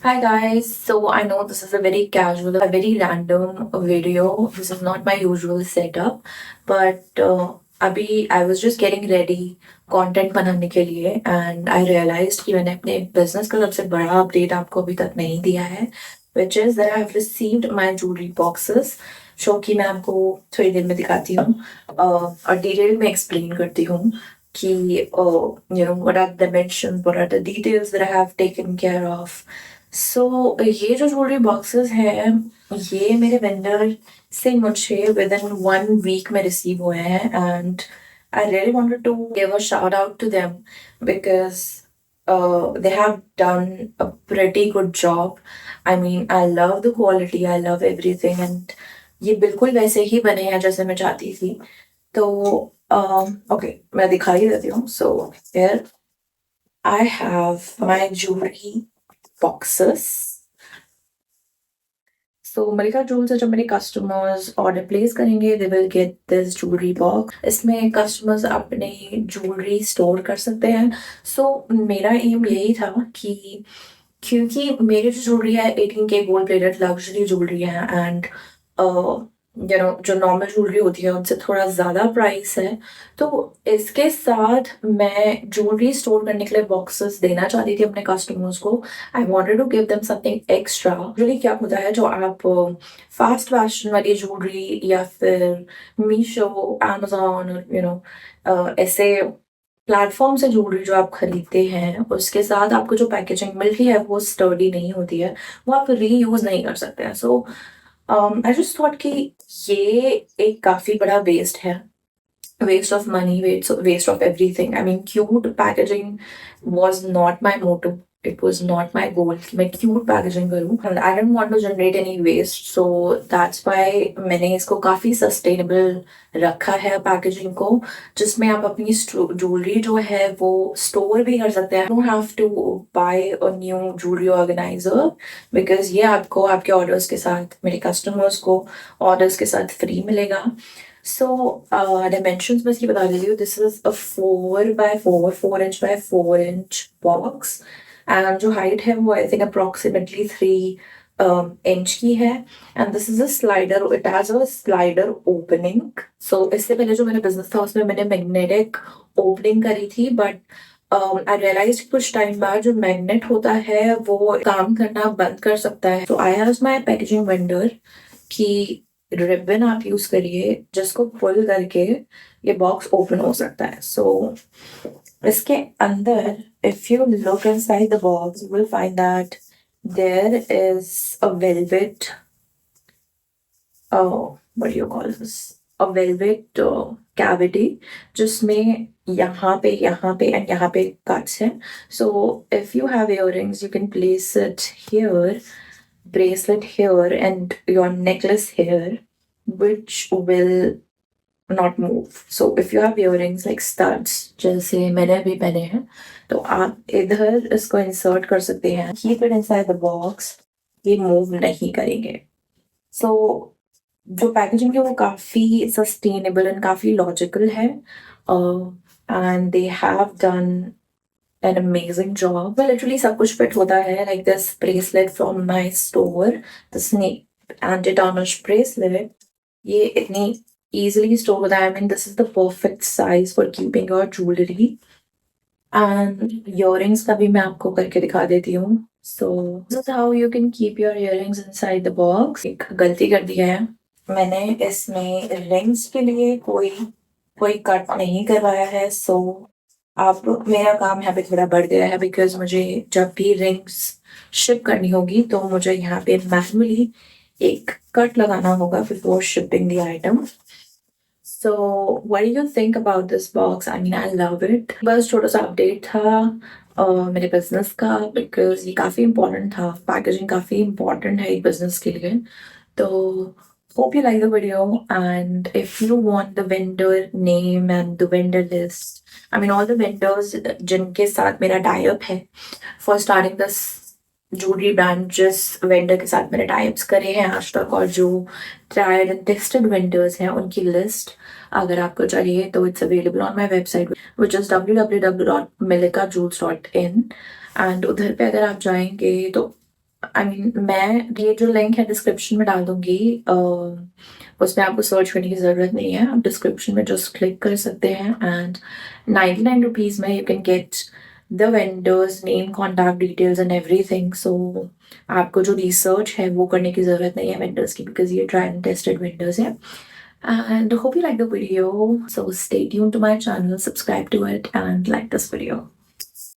Hi guys, so I know this is a very casual, a very random video. This is not my usual setup, but अभी I was just getting ready content बनाने के लिए and I realized कि मैंने अपने business का सबसे बड़ा update आपको अभी तक नहीं दिया है, which is that I have received my jewelry boxes, जो कि मैं आपको थोड़ी देर में दिखाती हूँ और डिटेल में explain करती हूँ कि what are the dimensions, what are the details that I have taken care of. ये जो ज्वेलरी बॉक्सेस हैं ये मेरे वेंडर से मुझे विद इन 1 वीक में रिसीव हुए हैं and I really wanted to give a shout out to them because they have done a pretty good job. I mean, I love the quality, I love everything and ये बिल्कुल वैसे ही बने हैं जैसे मैं चाहती थी. तो ओके मैं दिखा ही देती हूँ. So here I have my jewelry boxes. So Malika jewel से जब मेरे कस्टमर्स ऑर्डर प्लेस करेंगे they will get this jewellery box. इसमें कस्टमर्स अपने ज्वेलरी स्टोर कर सकते हैं. मेरा एम यही था कि क्योंकि मेरी जो ज्वेलरी है 18K gold plated luxury jewellery है एंड जो नॉर्मल ज्वेलरी होती है उनसे थोड़ा ज़्यादा प्राइस है. तो इसके साथ मैं ज्वेलरी स्टोर करने के लिए बॉक्सेस देना चाहती थी अपने कस्टमर्स को. I wanted to give them something extra. Usually क्या होता है जो आप फास्ट फैशन वाली ज्वेलरी या फिर मीशो अमेजोन ऐसे प्लेटफॉर्म से ज्वेलरी जो आप खरीदते हैं उसके साथ आपको जो पैकेजिंग मिलती है वो स्टर्डी नहीं होती है, वो आप रीयूज नहीं कर सकते हैं. आई जस्ट थॉट कि ये एक काफी बड़ा वेस्ट है, waste of money, waste of everything. I mean, cute packaging was not my motto. It was not my goal कि मैं cute packaging करूँ. And I didn't want to generate any waste. So that's why मैंने इसको काफी sustainable रखा है packaging को, जिसमें आप अपनी jewelry जो है वो store भी कर सकते हैं. You don't have to buy a new jewelry organizer because ये आपको आपके orders के साथ मेरे customers को orders के साथ free मिलेगा. Dimensions बस ये बता देती हूँ. This is a 4x4, 4" by 4" box. And जो height है वो I think approximately 3 inch की है. And this is a slider. It has a slider opening. So इससे पहले जो मेरा business था उसमें मैंने magnetic opening करी थी. But I realized कुछ टाइम बाद जो magnet होता है वो काम करना बंद कर सकता है. So I asked my packaging vendor कि रिबन आप यूज करिए जिसको पुल करके ये बॉक्स ओपन हो सकता है. इसके अंदर if you look inside the box you will find that there is a velvet what do you call this, a velvet cavity जिसमें यहाँ पे एंड यहाँ पे कट्स हैं. So if you have earrings you can place it here, bracelet here and your necklace here, which will not move. So if you have earrings like studs जैसे मैंने भी पहने हैं तो आप इधर इसको इंसर्ट कर सकते हैं. Keep it inside the box. ये मूव नहीं करेंगे. So जो पैकेजिंग है वो काफी सस्टेनेबल एंड काफी लॉजिकल है and they have done an amazing job. Well, literally सब कुछ fit होता है. Like this bracelet from my store, the snake anti-tarnish bracelet, ये इतनी easily store होता है. I mean, this is the perfect size for keeping your jewelry. And earrings का भी मैं आपको करके दिखा देती हूँ. So this is how you can keep your earrings inside the box. एक गलती कर दिया है मैंने, इसमें रिंग्स के लिए कोई कट नहीं करवाया है. अब मेरा काम यहाँ पे थोड़ा बढ़ गया है बिकॉज मुझे जब भी रिंग्स शिप करनी होगी तो मुझे यहाँ पे मैनुअली एक कट लगाना होगा before shipping the item. So what do you think about this box? I mean I love it. बस छोटा सा अपडेट था मेरे बिजनेस का बिकॉज ये काफ़ी इंपॉर्टेंट था. पैकेजिंग काफ़ी इंपॉर्टेंट है एक बिजनेस के लिए. तो hope you like the video, and if you want the vendor name and the vendor list, I mean all the vendors जिनके साथ मेरा tie up है for starting this jewelry brand, जिस vendor के साथ मैंने tie ups करे हैं आज तक और जो tried and tested vendors हैं उनकी list अगर आपको चाहिए तो it's available on my website which is www.milikajewels.in. and उधर पे अगर आप जाएंगे तो आई मीन मैं ये जो लिंक है डिस्क्रिप्शन में डाल दूंगी, उसमें आपको सर्च करने की ज़रूरत नहीं है, आप डिस्क्रिप्शन में जस्ट क्लिक कर सकते हैं एंड 99 रुपीज़ में you can get the vendors name, contact details and everything. So आपको जो रिसर्च है वो करने की ज़रूरत नहीं है वेंडर्स की, बिकॉज ये ट्राई एंड टेस्टेड वेंडर्स है। And hope you like the video. So stay tuned to my channel, subscribe to it, and like this video.